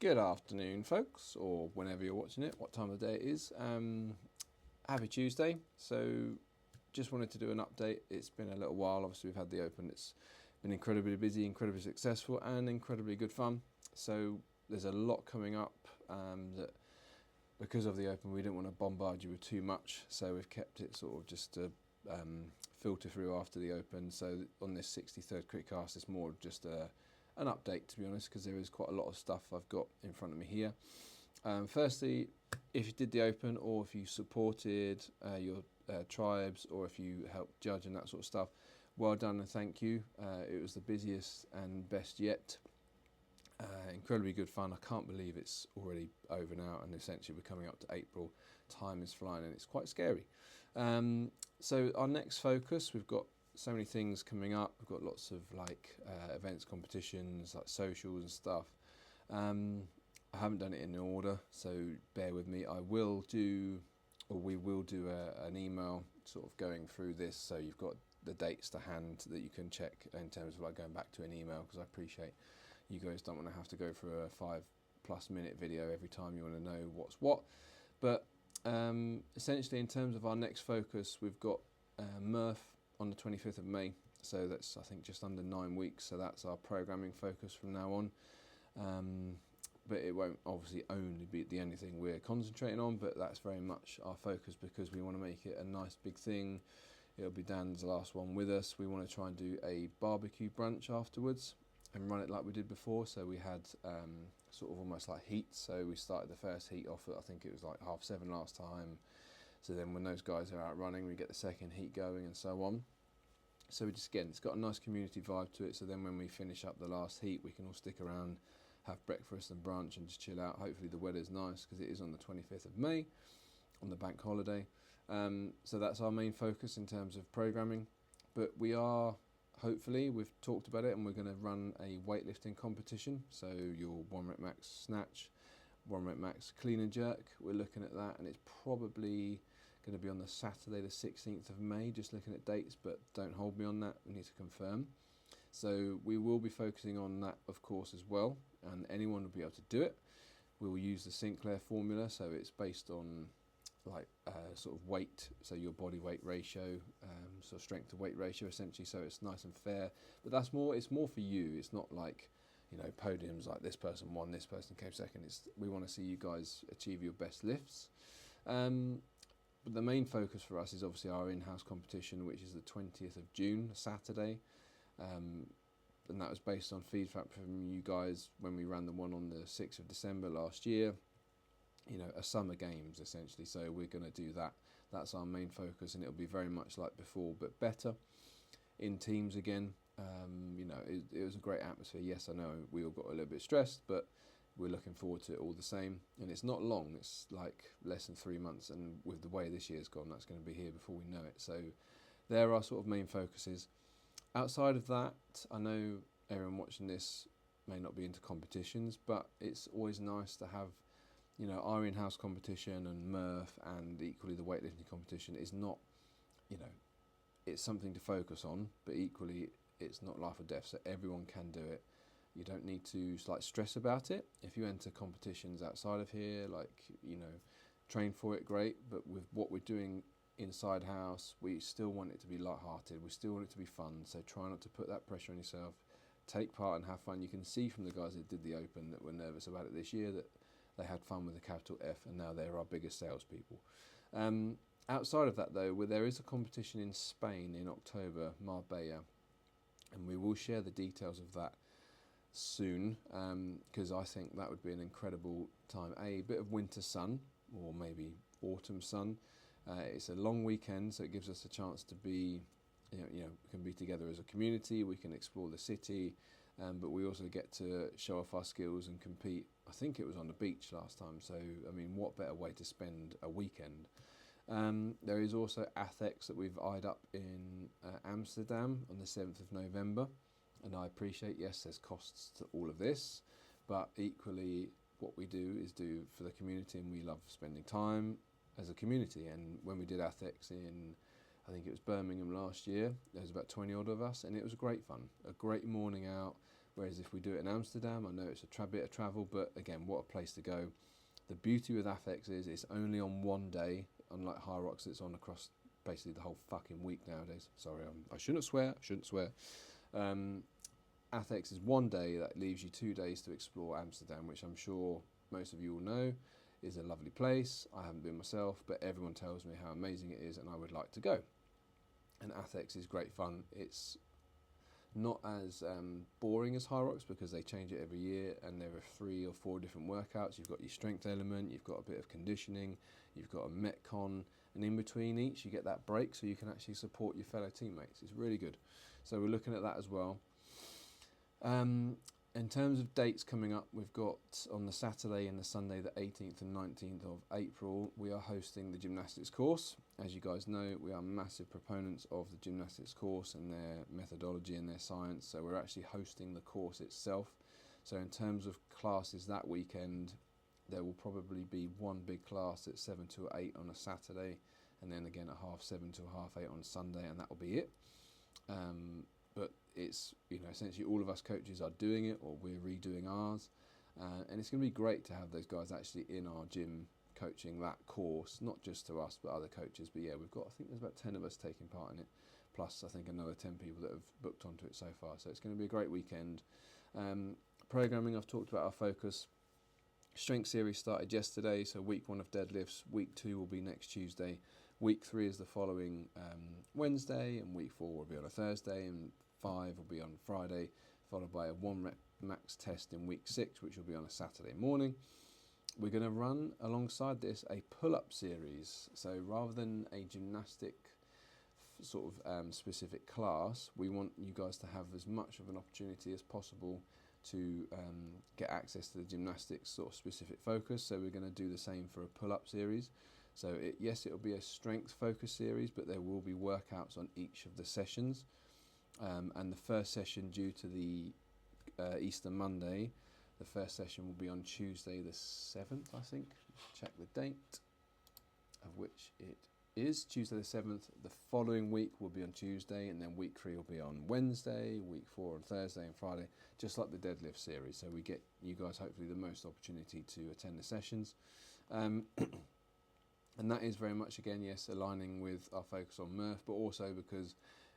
Good afternoon, folks, or whenever you're watching it, what time of the day it is. Happy Tuesday. So, just wanted to do an update. It's been a little while. Obviously, we've had the Open. It's been incredibly busy, incredibly successful, and incredibly good fun. So, there's a lot coming up that because of the Open, we didn't want to bombard you with too much. So, we've kept it sort of just to filter through after the Open. So, on this 63rd Quickcast, it's more just an update, to be honest, because there is quite a lot of stuff I've got in front of me here. Firstly, if you did the Open, or if you supported your tribes, or if you helped judge and that sort of stuff, well done and thank you. It was the busiest and best yet. Incredibly good fun. I can't believe it's already over now, and essentially we're coming up to April. Time is flying and it's quite scary. So our next focus, we've got so many things coming up. We've got lots of events, competitions, like socials and stuff. I haven't done it in order, so bear with me. We will do an email sort of going through this, so you've got the dates to hand that you can check in terms of like going back to an email, because I appreciate you guys don't want to have to go through a 5+ minute video every time you want to know what's what. But essentially, in terms of our next focus, we've got Murph on the 25th of May, so that's I think just under 9 weeks, so that's our programming focus from now on. But it won't obviously only be the only thing we're concentrating on, but that's very much our focus because we want to make it a nice big thing. It'll be Dan's last one with us. We want to try and do a barbecue brunch afterwards and run it like we did before. So we had sort of almost like heats, so we started the first heat off at, I think it was like 7:30 last time. So then when those guys are out running, we get the second heat going and so on. So we just, again, it's got a nice community vibe to it. So then when we finish up the last heat, we can all stick around, have breakfast and brunch and just chill out. Hopefully the weather's nice because it is on the 25th of May, on the bank holiday. So that's our main focus in terms of programming. But we are, hopefully, we've talked about it, and we're going to run a weightlifting competition. So your 1 rep max snatch, 1 rep max clean and jerk. We're looking at that, and it's probably going to be on the Saturday the 16th of May, just looking at dates, but don't hold me on that, we need to confirm. So we will be focusing on that, of course, as well, and anyone will be able to do it. We will use the Sinclair formula, so it's based on like sort of weight, so your body weight ratio, so strength to weight ratio essentially, so it's nice and fair. But it's more for you. It's not like, you know, podiums like this person won, this person came second. We want to see you guys achieve your best lifts. But the main focus for us is obviously our in-house competition, which is the 20th of June, Saturday. And that was based on feedback from you guys when we ran the one on the 6th of December last year. You know, a summer games essentially. So we're going to do that. That's our main focus, and it'll be very much like before, but better in teams again. You know, it was a great atmosphere. Yes, I know we all got a little bit stressed, but we're looking forward to it all the same. And it's not long, it's like less than 3 months, and with the way this year's gone, that's going to be here before we know it. So there are sort of main focuses. Outside of that, I know everyone watching this may not be into competitions, but it's always nice to have, you know, our in-house competition and Murph, and equally the weightlifting competition is not, you know, it's something to focus on, but equally it's not life or death, so everyone can do it. You don't need to like stress about it. If you enter competitions outside of here, like, you know, train for it, great. But with what we're doing inside house, we still want it to be light-hearted. We still want it to be fun. So try not to put that pressure on yourself. Take part and have fun. You can see from the guys that did the Open that were nervous about it this year that they had fun with a capital F, and now they're our biggest salespeople. Outside of that, though, there is a competition in Spain in October, Marbella, and we will share the details of that soon, because I think that would be an incredible time. A bit of winter sun, or maybe autumn sun. It's a long weekend, so it gives us a chance to be, you know, we can be together as a community. We can explore the city, but we also get to show off our skills and compete. I think it was on the beach last time, so I mean, what better way to spend a weekend? There is also ATHEX that we've eyed up in Amsterdam on the 7th of November. And I appreciate, yes, there's costs to all of this, but equally what we do is do for the community, and we love spending time as a community. And when we did ATHEX in, I think it was Birmingham last year, there was about 20 odd of us, and it was great fun. A great morning out. Whereas if we do it in Amsterdam, I know it's a bit of travel, but again, what a place to go. The beauty with ATHEX is it's only on one day, unlike High Rocks, it's on across basically the whole fucking week nowadays. Sorry, I shouldn't swear. ATHEX is one day that leaves you 2 days to explore Amsterdam, which I'm sure most of you will know is a lovely place. I haven't been myself, but everyone tells me how amazing it is and I would like to go. And ATHEX is great fun. It's not as boring as High Rocks because they change it every year and there are 3 or 4 different workouts. You've got your strength element, you've got a bit of conditioning, you've got a Metcon, and in between each you get that break so you can actually support your fellow teammates. It's really good. So we're looking at that as well. In terms of dates coming up, we've got on the Saturday and the Sunday, the 18th and 19th of April, we are hosting the gymnastics course. As you guys know, we are massive proponents of the gymnastics course and their methodology and their science. So we're actually hosting the course itself. So in terms of classes that weekend, there will probably be one big class at 7 to 8 on a Saturday, and then again at 7:30 to 8:30 on Sunday, and that will be it. But it's, essentially all of us coaches are doing it, or we're redoing ours, and it's going to be great to have those guys actually in our gym coaching that course, not just to us but other coaches. But yeah, I think there's about 10 of us taking part in it, plus I think another 10 people that have booked onto it so far, so it's going to be a great weekend. Programming, I've talked about our focus. Strength series started yesterday, so week 1 of deadlifts, week 2 will be next Tuesday, week 3 is the following Wednesday, and week 4 will be on a Thursday, and 5 will be on Friday, followed by a 1 rep max test in week 6, which will be on a Saturday morning. We're going to run alongside this a pull-up series. So rather than a gymnastic sort of specific class, we want you guys to have as much of an opportunity as possible to get access to the gymnastics sort of specific focus. So we're going to do the same for a pull-up series. So it'll be a strength focus series, but there will be workouts on each of the sessions. And the first session, due to the Easter Monday, the first session will be on Tuesday the 7th, I think. Check the date of which it is. Tuesday the 7th. The following week will be on Tuesday, and then week 3 will be on Wednesday, week 4 on Thursday and Friday, just like the deadlift series. So we get you guys hopefully the most opportunity to attend the sessions. And that is very much, again, yes, aligning with our focus on Murph, but also because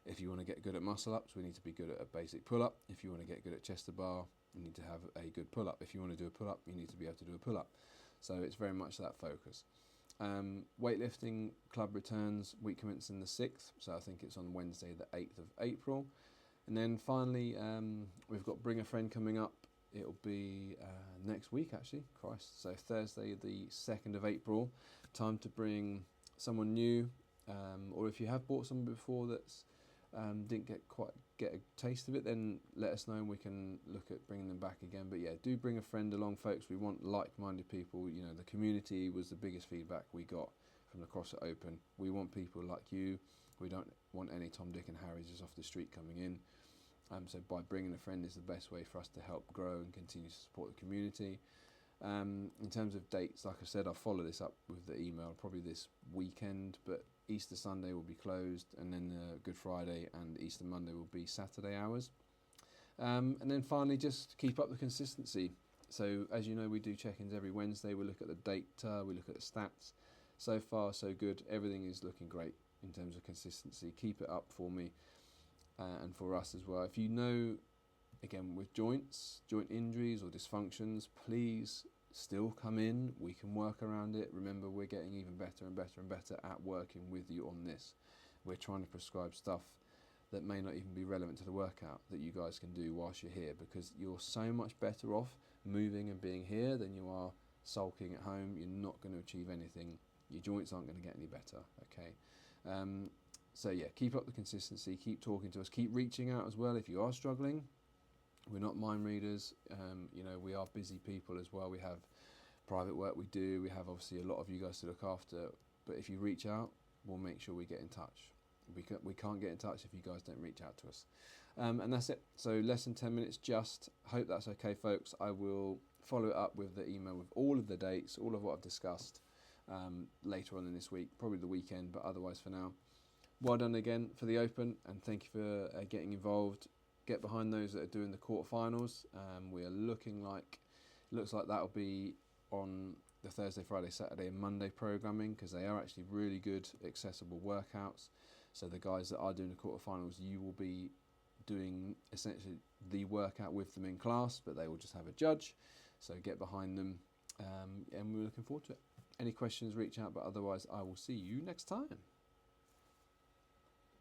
if you want to get good at muscle-ups, we need to be good at a basic pull-up. If you want to get good at chest to bar, you need to have a good pull-up. If you want to do a pull-up, you need to be able to do a pull-up. So it's very much that focus. Weightlifting club returns week commencing the 6th, so I think it's on Wednesday the 8th of April. And then finally, we've got Bring a Friend coming up. It'll be next week, actually, Christ. So Thursday the 2nd of April. Time to bring someone new, or if you have bought someone before that's didn't get a taste of it, then let us know and we can look at bringing them back again. But yeah, do bring a friend along, folks. We want like-minded people. The community was the biggest feedback we got from the CrossFit Open. We want people like you. We don't want any Tom, Dick and Harrys just off the street coming in. So by bringing a friend is the best way for us to help grow and continue to support the community. In terms of dates, like I said, I'll follow this up with the email probably this weekend, but Easter Sunday will be closed, and then Good Friday and Easter Monday will be Saturday hours. And then finally, just keep up the consistency. So as you know, we do check-ins every Wednesday. We look at the data, we look at the stats. So far, so good. Everything is looking great in terms of consistency. Keep it up for me and for us as well. If you know, again, with joint injuries or dysfunctions, please still come in. We can work around it. Remember, we're getting even better and better and better at working with you on this. We're trying to prescribe stuff that may not even be relevant to the workout that you guys can do whilst you're here, because you're so much better off moving and being here than you are sulking at home. You're not going to achieve anything. Your joints aren't going to get any better, okay? So yeah, keep up the consistency, keep talking to us, keep reaching out as well if you are struggling. We're not mind readers. We are busy people as well. We have private work we do. We have obviously a lot of you guys to look after. But if you reach out, we'll make sure we get in touch. We can't get in touch if you guys don't reach out to us. And that's it. So less than 10 minutes just. Hope that's okay, folks. I will follow it up with the email with all of the dates, all of what I've discussed later on in this week, probably the weekend, but otherwise for now. Well done again for the Open, and thank you for getting involved. get behind those that are doing the quarterfinals. We are looks like that'll be on the Thursday, Friday, Saturday and Monday programming, because they are actually really good, accessible workouts. So the guys that are doing the quarterfinals, you will be doing essentially the workout with them in class, but they will just have a judge. So get behind them, and we're looking forward to it. Any questions, reach out, but otherwise I will see you next time.